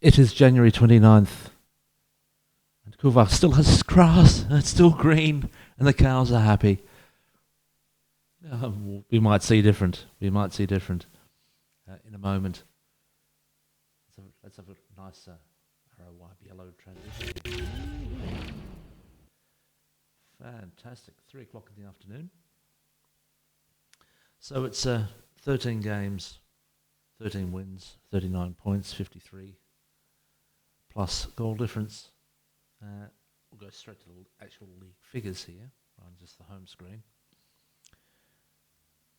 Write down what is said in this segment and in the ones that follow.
It is January 29th, and Koewacht still has grass, and it's still green, and the cows are happy. We might see different. We might see different in a moment. Let's have a nice arrow wipe yellow transition. Fantastic. 3 o'clock in the afternoon. So it's 13 games, 13 wins, 39 points, 53 plus goal difference. We'll go straight to the actual league figures here on just the home screen.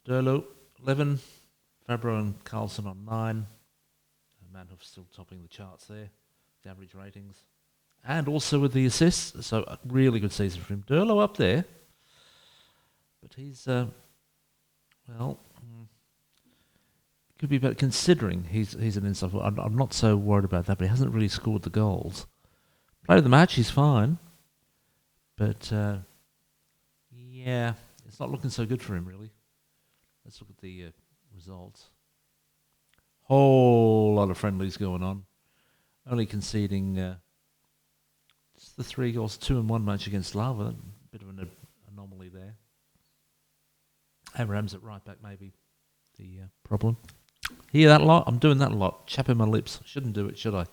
Derlo 11, Fabro and Carlson on 9. Manhoef still topping the charts there, the average ratings. And also with the assists, so a really good season for him. Derlo up there, but he's, could be better considering he's an inside forward. I'm not so worried about that, but he hasn't really scored the goals. Player of the match, he's fine, but it's not looking so good for him really. Let's look at the results. Whole lot of friendlies going on. Only conceding just the 3 goals, 2 in 1 match against Lava. Bit of an anomaly there. Abraham's at right back, maybe the problem. Hear that a lot? I'm doing that a lot. Chapping my lips. Shouldn't do it, should I?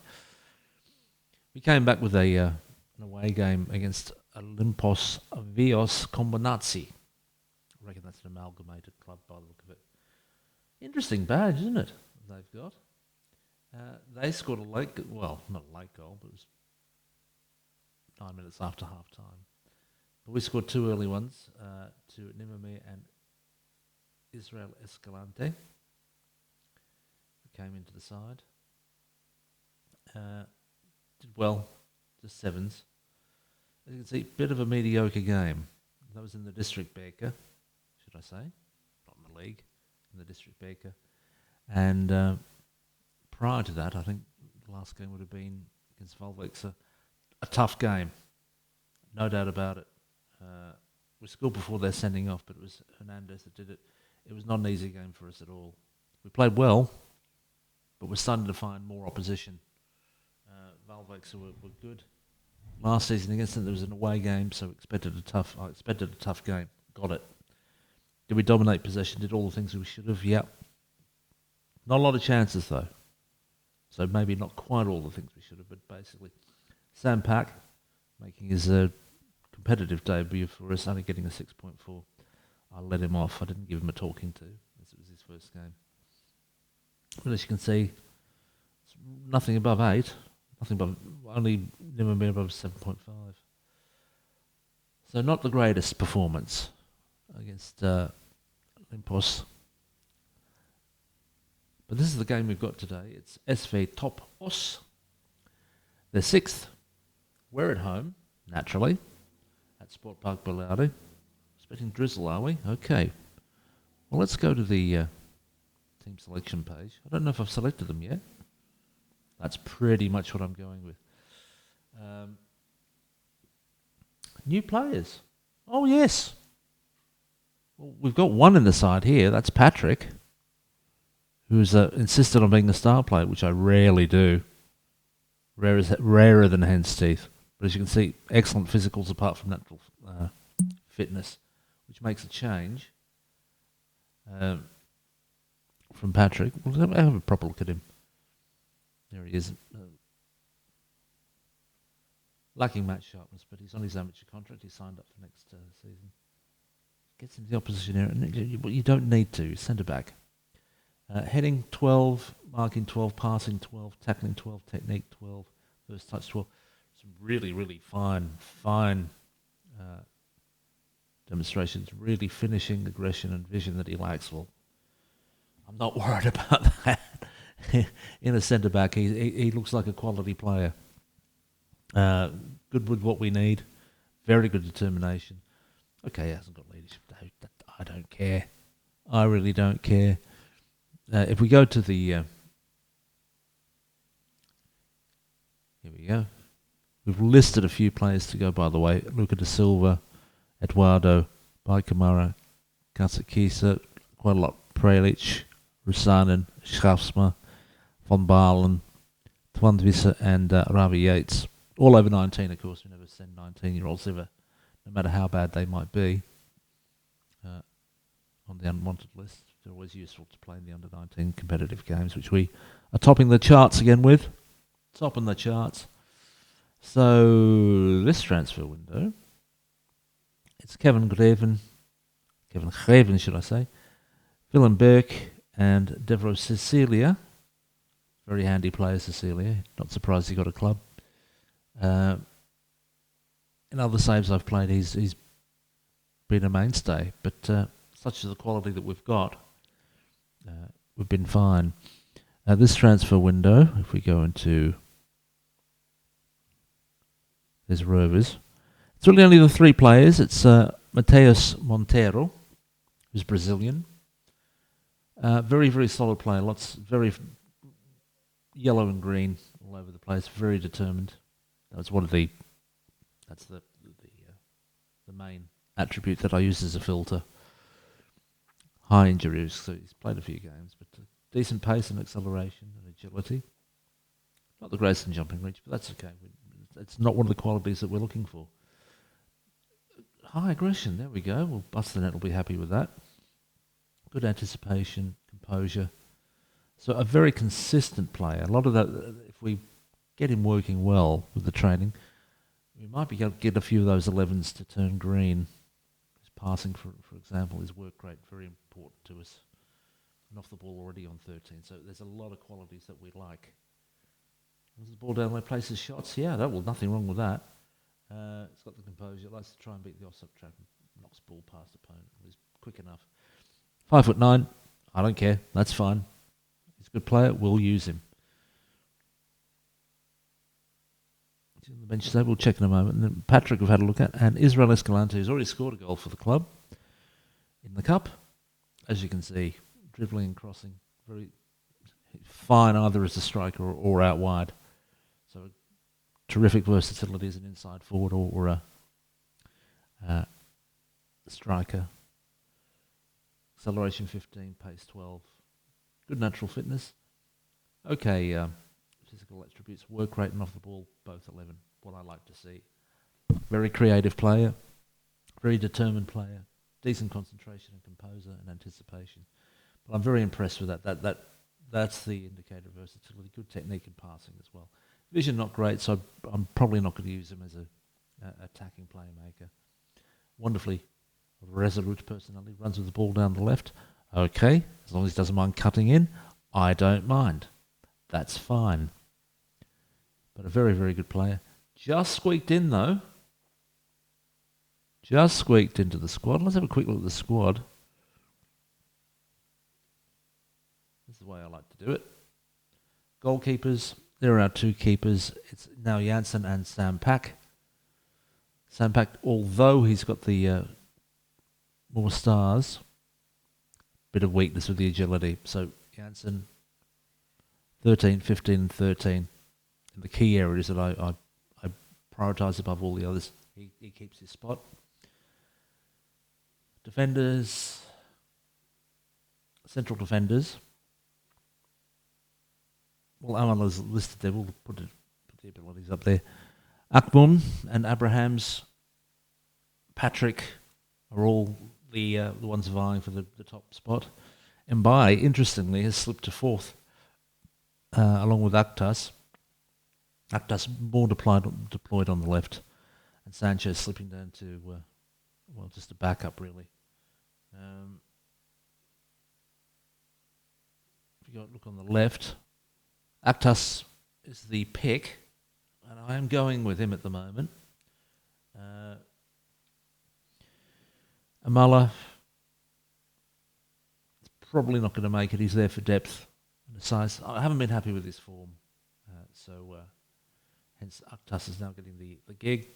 We came back with an away game against Olympos Vios Kombinazi. I reckon that's an amalgamated club by the look of it. Interesting badge, isn't it? They've got. They scored a late, not a late goal, but it was 9 minutes after half time. But we scored 2 early ones to Nimamir and Israel Escalante, who came into the side. Did well, just 7s. As you can see, bit of a mediocre game. That was in the District Beker, should I say? Not in the league, in the District Beker. And prior to that, I think the last game would have been against Volvex, a tough game, no doubt about it. We scored before their sending off, but it was Hernandez that did it. It was not an easy game for us at all. We played well, but we're starting to find more opposition. Volvex were good. Last season against them, there was an away game, so I expected a tough game. Got it. Did we dominate possession? Did all the things we should have? Yeah. Not a lot of chances, though. So maybe not quite all the things we should have, but basically. Sam Pack making his competitive debut for us, only getting a 6.4. I let him off. I didn't give him a talking to, as it was his first game. But as you can see, it's nothing above 8. Nothing above, only Nimamir above 7.5. So not the greatest performance against Olympos. But this is the game we've got today. It's SV Top Os. They're 6th. We're at home, naturally, at Sport Park Bellardi. Expecting drizzle, are we? Okay. Well, let's go to the team selection page. I don't know if I've selected them yet. That's pretty much what I'm going with. New players. Oh, yes. Well, we've got one in the side here. That's Patrick, who's insisted on being a star player, which I rarely do. Rarer than hen's teeth. But as you can see, excellent physicals apart from natural fitness, which makes a change from Patrick. We'll have a proper look at him. There he is. Lacking match sharpness, but he's on his amateur contract. He's signed up for next season. Gets into the opposition area. You don't need to. Centre back. Heading 12, marking 12, passing 12, tackling 12, technique 12, first touch 12. Some really, really fine demonstrations. Really finishing aggression and vision that he lacks. Well, I'm not worried about that. In a centre back, he looks like a quality player. Good with what we need. Very good determination. Okay, he hasn't got leadership. I don't care. I really don't care. If we go to the... here we go. We've listed a few players to go, by the way. Luca da Silva, Eduardo, Baikamara, Katsakisa, quite a lot. Prelic, Rusanen, Schafsma, Von Baalen, Twan and Ravi Yates. All over 19, of course. We never send 19-year-olds ever, no matter how bad they might be, on the unwanted list. They're always useful to play in the under-19 competitive games, which we are topping the charts again with. Topping the charts. So, this transfer window, it's Kevin Greven, should I say, Willem Burke and Devro Cecilia. Very handy player, Cecilia. Not surprised he got a club. In other saves I've played, he's been a mainstay, but such is the quality that we've got, we've been fine. This transfer window, if we go into, there's Rovers. It's really only the three players. It's Mateus Monteiro, who's Brazilian. Very, very solid player. Very yellow and green all over the place. Very determined. That's the main attribute that I use as a filter. High injury risk, so he's played a few games, but decent pace and acceleration and agility. Not the greatest in jumping reach, but that's okay. It's not one of the qualities that we're looking for. High aggression, there we go. Well, Bust the Net will be happy with that. Good anticipation, composure. So a very consistent player. A lot of that, if we get him working well with the training, we might be able to get a few of those 11s to turn green. His passing, for example, his work rate, very important to us. And off the ball already on 13. So there's a lot of qualities that we like. Was the ball down where places shots? Yeah, nothing wrong with that. It's got the composure. It likes to try and beat the offside track and knocks ball past opponent. He's quick enough. 5'9". I don't care. That's fine. He's a good player. We'll use him. He's on the bench today. We'll check in a moment. And then Patrick we've had a look at. And Israel Escalante, who's already scored a goal for the club in the cup. As you can see, dribbling and crossing. Very fine either as a striker or out wide. So terrific versatility as an inside forward or a striker. Acceleration 15, pace 12. Good natural fitness. Okay, physical attributes, work rate and off the ball, both 11. What I like to see. Very creative player, very determined player, decent concentration and composure and anticipation. But I'm very impressed with that. That's the indicator of versatility. Good technique and passing as well. Vision not great, so I'm probably not going to use him as a attacking playmaker. Wonderfully resolute personality, runs with the ball down the left. Okay, as long as he doesn't mind cutting in, I don't mind. That's fine. But a very, very good player. Just squeaked in though. Just squeaked into the squad. Let's have a quick look at the squad. This is the way I like to do it. Goalkeepers. There are our two keepers. It's now Janssen and Sam Pack. Sam Pack, although he's got the more stars, bit of weakness with the agility. So Janssen, 13, 15 and 13. And the key areas that I prioritise above all the others. He keeps his spot. Defenders, central defenders. Well, Alan is listed there. We'll put the abilities up there. Akbun and Abrahams, Patrick are all the ones vying for the top spot. Mbai, interestingly, has slipped to fourth, along with Aktas. Aktas more deployed on the left, and Sanchez slipping down to, just a backup, really. If you look on the left, Aktas is the pick, and I am going with him at the moment. Amala is probably not going to make it. He's there for depth and the size. I haven't been happy with his form, so hence Aktas is now getting the gig.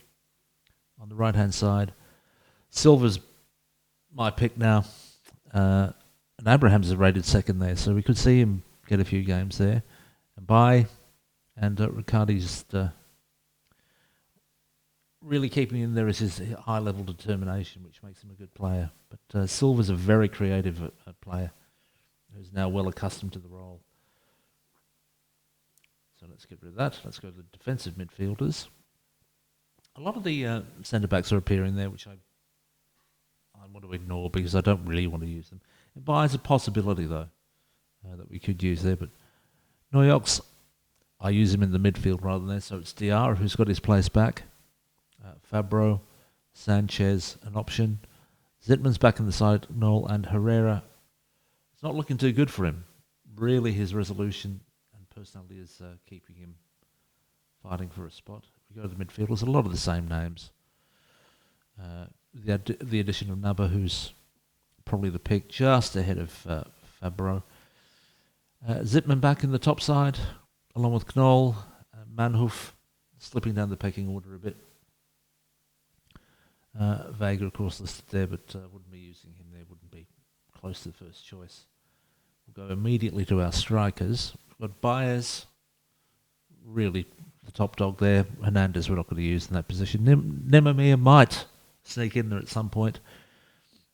On the right-hand side, Silva's my pick now, and Abrahams is rated second there, so we could see him get a few games there. And Riccardi's really keeping him there is his high-level determination, which makes him a good player. But Silva's a very creative player who's now well accustomed to the role. So let's get rid of that. Let's go to the defensive midfielders. A lot of the centre-backs are appearing there, which I want to ignore because I don't really want to use them. It buys a possibility, though, that we could use there. But Noyox, I use him in the midfield rather than there, so it's Diarra who's got his place back. Fabro, Sanchez, an option. Zittman's back in the side, Noel, and Herrera. It's not looking too good for him. Really, his resolution and personality is keeping him fighting for a spot. We go to the midfielders, a lot of the same names. The addition of Naba, who's probably the pick, just ahead of Fabro. Zittman back in the top side, along with Knoll. Manhoef slipping down the pecking order a bit. Vega, of course, listed there, but wouldn't be using him there, wouldn't be close to the first choice. We'll go immediately to our strikers. We've got Baez, really the top dog there. Hernandez we're not going to use in that position. Nemamia might sneak in there at some point.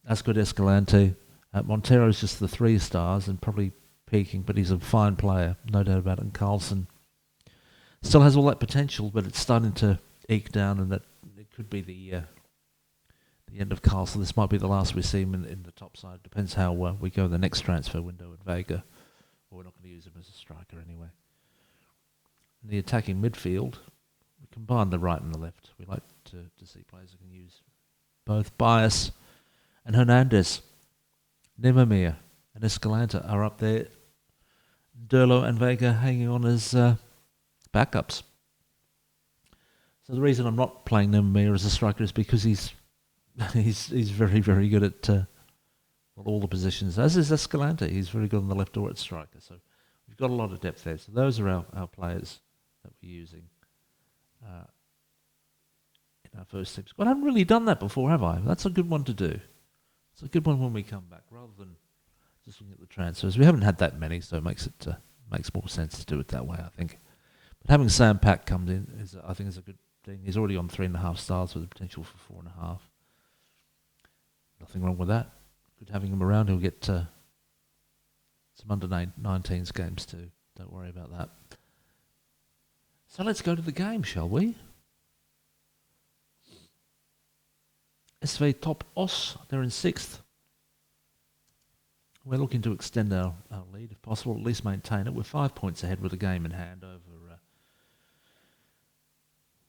As good Escalante. Montero's just the 3 stars and probably peaking, but he's a fine player, no doubt about it. And Carlson still has all that potential, but it's starting to eke down, and that it could be the end of Carlson. This might be the last we see him in the top side. Depends how we go the next transfer window at Vega. Or we're not going to use him as a striker anyway. In the attacking midfield, we combine the right and the left. We like to see players who can use both. Bias and Hernandez. Nemamia and Escalante are up there. Durlo and Vega hanging on as backups. So the reason I'm not playing Nemamia as a striker is because he's very, very good at all the positions, as is Escalante. He's very good on the left or at striker. So we've got a lot of depth there. So those are our players that we're using in our first team squad. I haven't really done that before, have I? That's a good one to do. It's a good one when we come back, rather than just looking at the transfers. We haven't had that many, so it makes more sense to do it that way, I think. But having Sam Pack come in, I think is a good thing. He's already on 3.5 stars with the potential for 4.5. Nothing wrong with that. Good having him around. He'll get some under 19s games too. Don't worry about that. So let's go to the game, shall we? SV Top Os, they're in 6th. We're looking to extend our lead if possible, at least maintain it. We're 5 points ahead with a game in hand over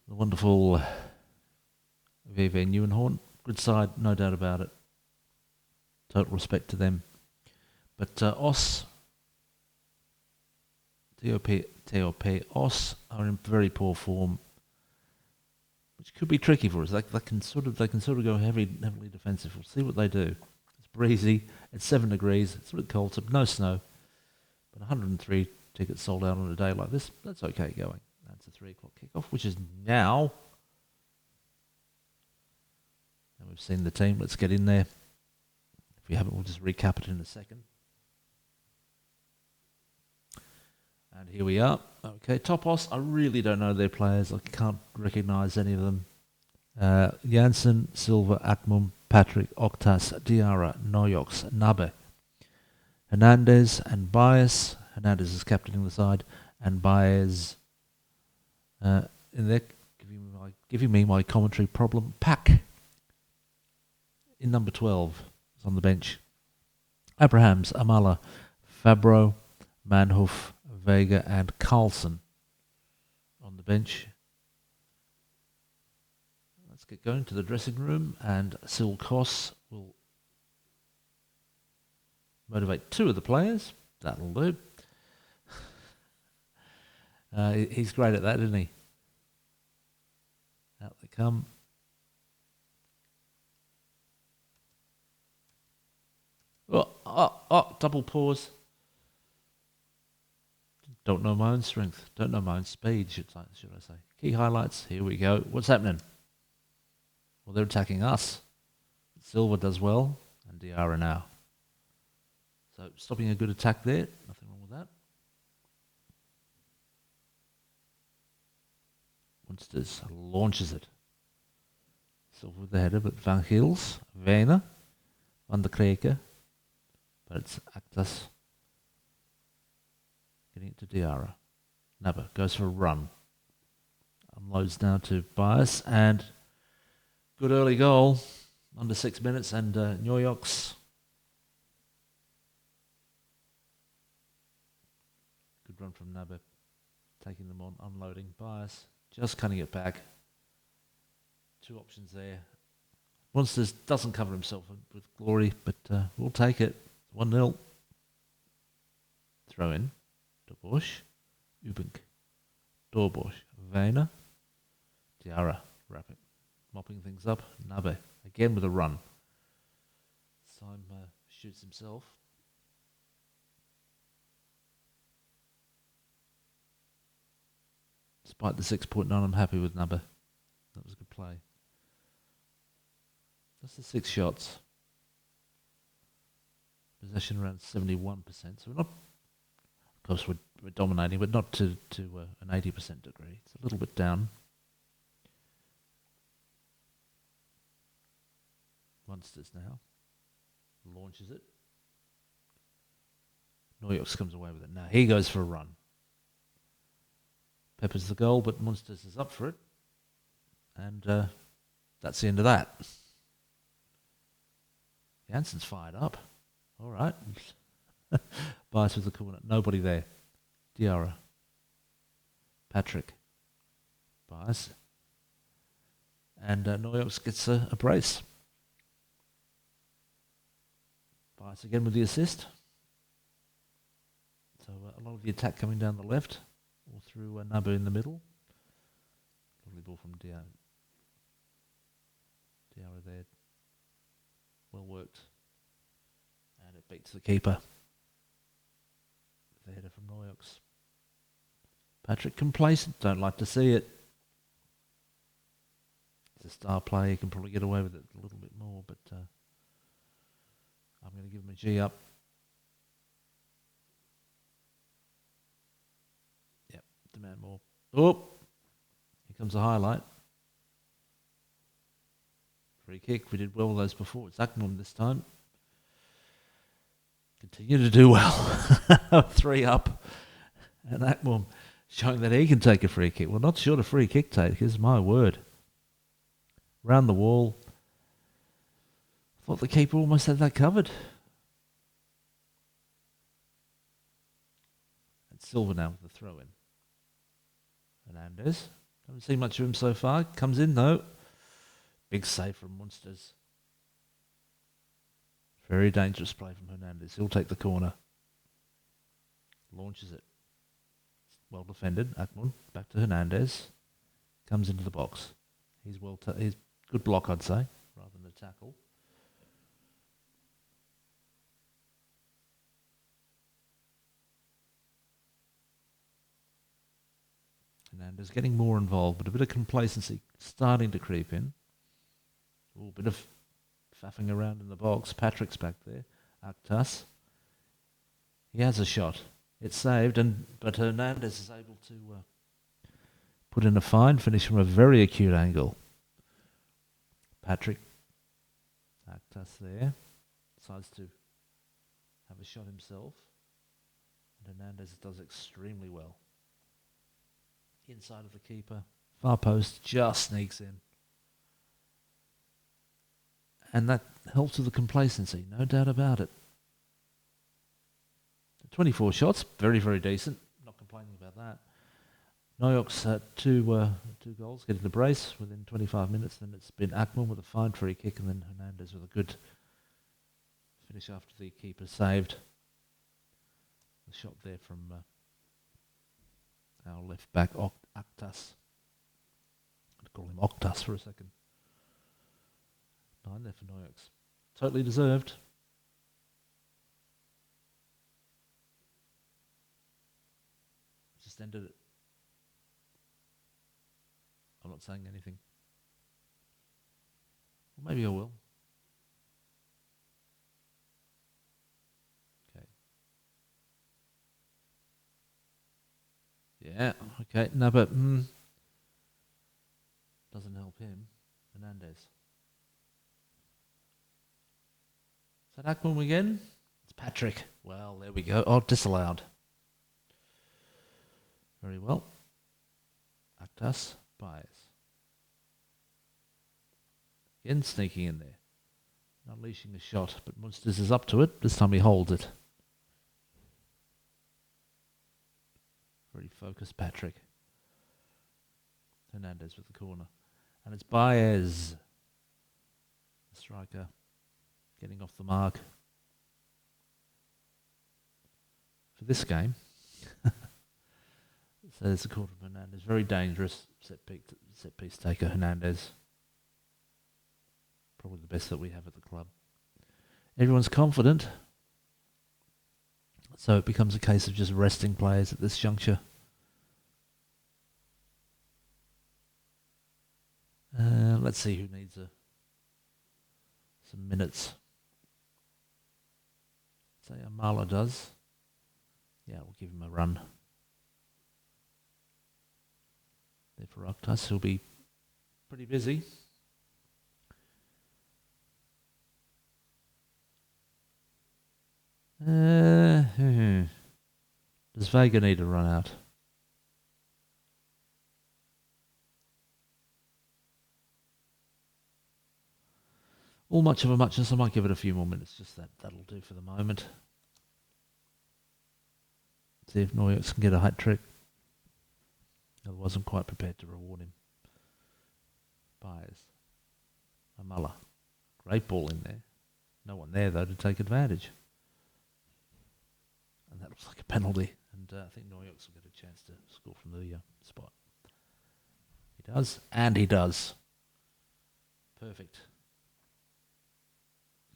the wonderful VV Nieuwenhoorn. Good side, no doubt about it. Total respect to them. But Os, TOP, Os are in very poor form, which could be tricky for us. They can sort of go heavily defensive. We'll see what they do. It's breezy. It's 7 degrees. It's a bit cold. So no snow. But 103 tickets sold out on a day like this. That's okay going. That's a 3 o'clock kickoff, which is now. And we've seen the team. Let's get in there. If you haven't, we'll just recap it in a second. And here we are. Okay, Topos, I really don't know their players. I can't recognise any of them. Janssen, Silva, Akmum, Patrick, Octas, Diarra, Noyox, Nabe, Hernandez and Baez. Hernandez is captaining the side. And Baez in there, giving me my commentary problem. Pack in number 12 is on the bench. Abrahams, Amala, Fabro, Manhoef, Vega and Carlson on the bench. Let's get going to the dressing room, and Sil Koss will motivate 2 of the players. That'll do. He's great at that, isn't he? Out they come. Double pause. Don't know my own strength. Don't know my own speed, should I say. Key highlights. Here we go. What's happening? Well, they're attacking us. Silva does well, and Diarra now. So stopping a good attack there. Nothing wrong with that. Munsters launches it. Silva with the header, but Van Gils, Vena, Van der Kreke. But it's Actas getting it to Diarra. Nabba goes for a run. Unloads now to Bias, and good early goal, under 6 minutes, and New York's good run from Nabba, taking them on, unloading. Bias, just cutting it back. Two options there. Monsters doesn't cover himself with glory, but we'll take it. 1-0. Throw in. De Bush. Ubink. Dorbush. Vayner. Diarra. Rapid. Mopping things up. Nabe. Again with a run. This time shoots himself. Despite the 6.9, I'm happy with Nabe. That was a good play. That's the 6 shots. Possession around 71%. So we're not, of course, we're dominating, but not to an 80% degree. It's a little bit down. Munsters now. Launches it. Neujoks comes away with it. Now he goes for a run. Peppers the goal, but Munsters is up for it. And that's the end of that. Jansen's fired up. All right. Bias with the corner. Nobody there. Diarra. Patrick. Bias. And Neujoks gets a brace. Bias again with the assist. So a lot of the attack coming down the left or through Nabu in the middle. Lovely ball from Diarra. Diarra there. Well worked. And it beats the keeper. The header from Neujoks. Patrick complacent. Don't like to see it. He's a star player. He can probably get away with it a little bit more, but I'm going to give him a G up. Yep, demand more. Oh! Here comes a highlight. Free kick. We did well with those before. It's Akmum this time. Continue to do well. 3 up. And Akmum showing that he can take a free kick. Well, not short of free kick takers, my word. Round the wall. Thought the keeper almost had that covered. And Silva now with the throw in. Hernandez. Haven't seen much of him so far. Comes in though. Big save from Munsters. Very dangerous play from Hernandez. He'll take the corner. Launches it. Well defended. Akmun back to Hernandez. Comes into the box. He's he's good block, I'd say, rather than a tackle. Hernandez getting more involved, but a bit of complacency starting to creep in. Ooh, a bit of faffing around in the box. Patrick's back there. Aktas. He has a shot. It's saved, but Hernandez is able to put in a fine finish from a very acute angle. Patrick. Aktas there. Decides to have a shot himself. And Hernandez does extremely well. Inside of the keeper. Far post just sneaks in. And that helps with the complacency, no doubt about it. 24 shots, very, very decent. Not complaining about that. Neujoks two goals, getting the brace within 25 minutes. Then it's been Akman with a fine free kick, and then Hernandez with a good finish after the keeper saved. The shot there from our left back, Aktas. I'd call him Oktas for a second. 9 there for Neujoks. Totally deserved. Just ended it. I'm not saying anything. Well, maybe I will. Okay. Yeah, okay. No, but doesn't help him. Hernandez. Is that Akman again? It's Patrick. Well, there we go. Oh, disallowed. Very well. Actas, Baez. Again sneaking in there. Unleashing a shot, but Munsters is up to it. This time he holds it. Very focused Patrick. Hernandez with the corner. And it's Baez, the striker, getting off the mark for this game. So there's the corner of Hernandez. Very dangerous set piece taker, Hernandez. Probably the best that we have at the club. Everyone's confident. So it becomes a case of just resting players at this juncture. Let's see who needs some minutes. Say Amala does. Yeah, we'll give him a run. There for Arctas, he'll be pretty busy. Does Vega need to run out? All much of a muchness. I might give it a few more minutes. Just that'll do for the moment. See if Neuerks can get a hat trick. I wasn't quite prepared to reward him. Baez. Amala. Great ball in there. No one there, though, to take advantage. And that looks like a penalty. And I think Neuerks will get a chance to score from the spot. He does. And he does. Perfect.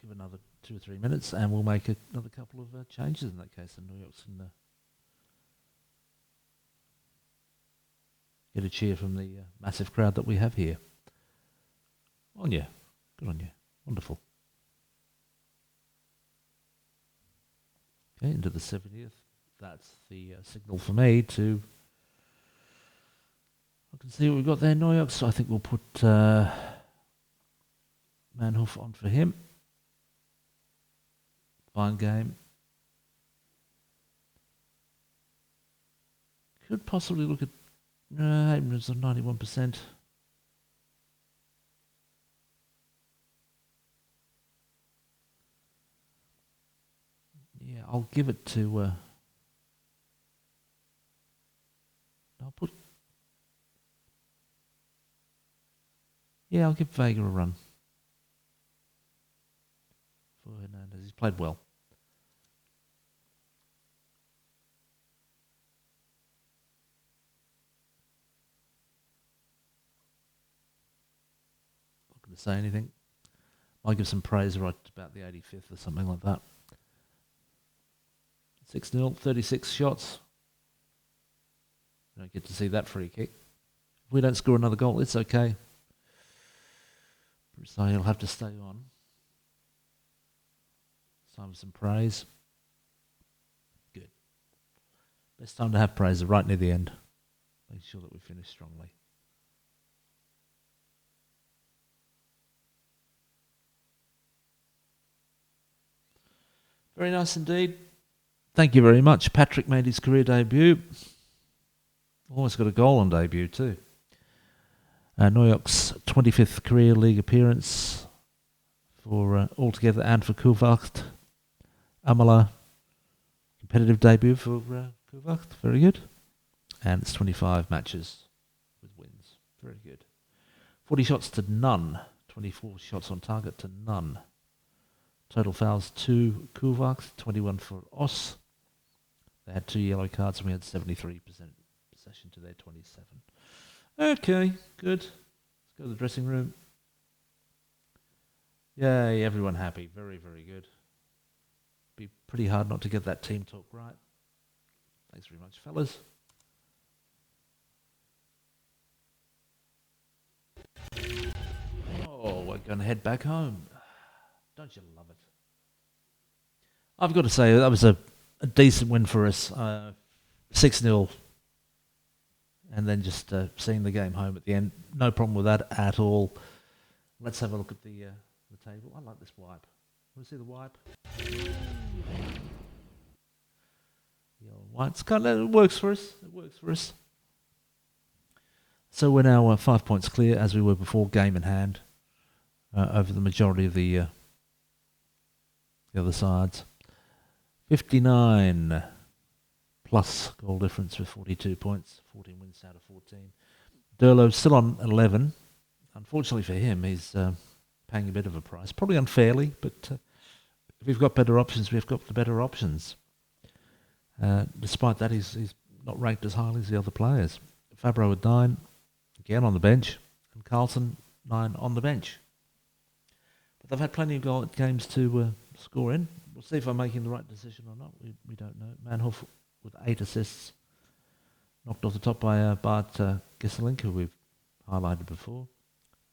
Give another 2 or 3 minutes and we'll make another couple of changes in that case. And Neuerks can get a cheer from the massive crowd that we have here. On you. Good on you. Wonderful. Okay, into the 70th. That's the signal for me to... I can see what we've got there, Neuerks. So I think we'll put Manhoef on for him. Fine game. Could possibly look at Abrams on 91%. Yeah, I'll give it to... I'll put... Yeah, I'll give Vega a run. For Hernandez. He's played well. Not going to say anything. I'll give some praise right about the 85th or something like that. 6-0, 36 shots. You don't get to see that free kick. If we don't score another goal, it's okay. Broussard will have to stay on. Time for some praise. Good. Best time to have praise right near the end. Make sure that we finish strongly. Very nice indeed. Thank you very much. Patrick made his career debut. Almost got a goal on debut too. Neuerks' 25th career league appearance for altogether and for Koewacht. Amala, competitive debut for Koewacht. Very good. And it's 25 matches with wins. Very good. 40 shots to none. 24 shots on target to none. Total fouls 2 Koewacht, 21 for Os. They had 2 yellow cards and we had 73% possession to their 27. Okay, good. Let's go to the dressing room. Yay, everyone happy. Very, very good. Be pretty hard not to get that team talk right. Thanks very much, fellas. Oh, we're going to head back home. Don't you love it? I've got to say, that was a decent win for us. 6-0. And then just seeing the game home at the end. No problem with that at all. Let's have a look at the table. I like this wipe. Want to see the wipe? Yellow and white. It works for us. It works for us. So we're now 5 points clear, as we were before, game in hand, over the majority of the other sides. 59 plus goal difference with 42 points, 14 wins out of 14. Durlow still on 11. Unfortunately for him, he's paying a bit of a price, probably unfairly, but if we've got better options, we've got the better options. Despite that, he's not ranked as highly as the other players. Fabro with 9, again on the bench, and Carlson 9 on the bench. But they've had plenty of games to score in. We'll see if I'm making the right decision or not. We don't know. Manhoff with 8 assists, knocked off the top by Bart Gesselink, who we've highlighted before.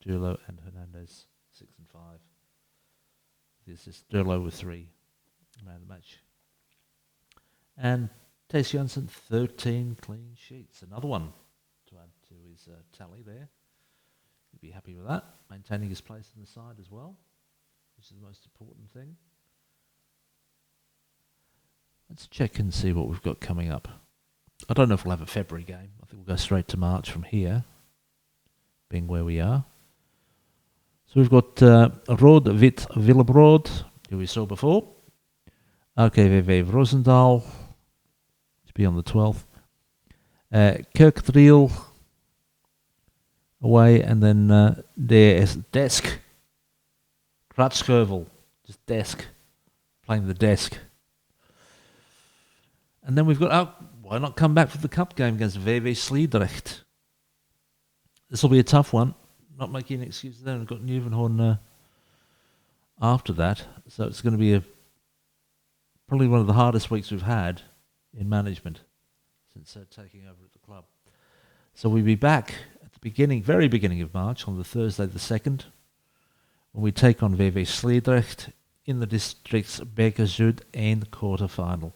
Durlow and Hernandez 6 and 5. The assist, Durlow with 3, man of the match. And Tess Janssen 13 clean sheets. Another one to add to his tally there. He'd be happy with that. Maintaining his place in the side as well, which is the most important thing. Let's check and see what we've got coming up. I don't know if we'll have a February game. I think we'll go straight to March from here, being where we are. So we've got Rode Wit Willebrod, who we saw before. RKVV Roosendaal, to be on the 12th. Kerkdriel away, and then there is Desk. Kratschheuvel, just Desk, playing the Desk. And then we've got, why not come back for the cup game against VV Sliedrecht? This will be a tough one. Not making excuses there. We've got Nieuwenhorn after that. So it's going to be probably one of the hardest weeks we've had in management since taking over at the club. So we'll be back at the very beginning of March, on the Thursday the 2nd, when we take on VV Sliedrecht in the district's Beker Zuid and quarter-final.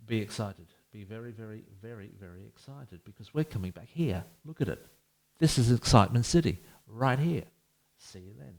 Be excited. Be very, very, very, very excited, because we're coming back here. Look at it. This is Excitement City, right here. See you then.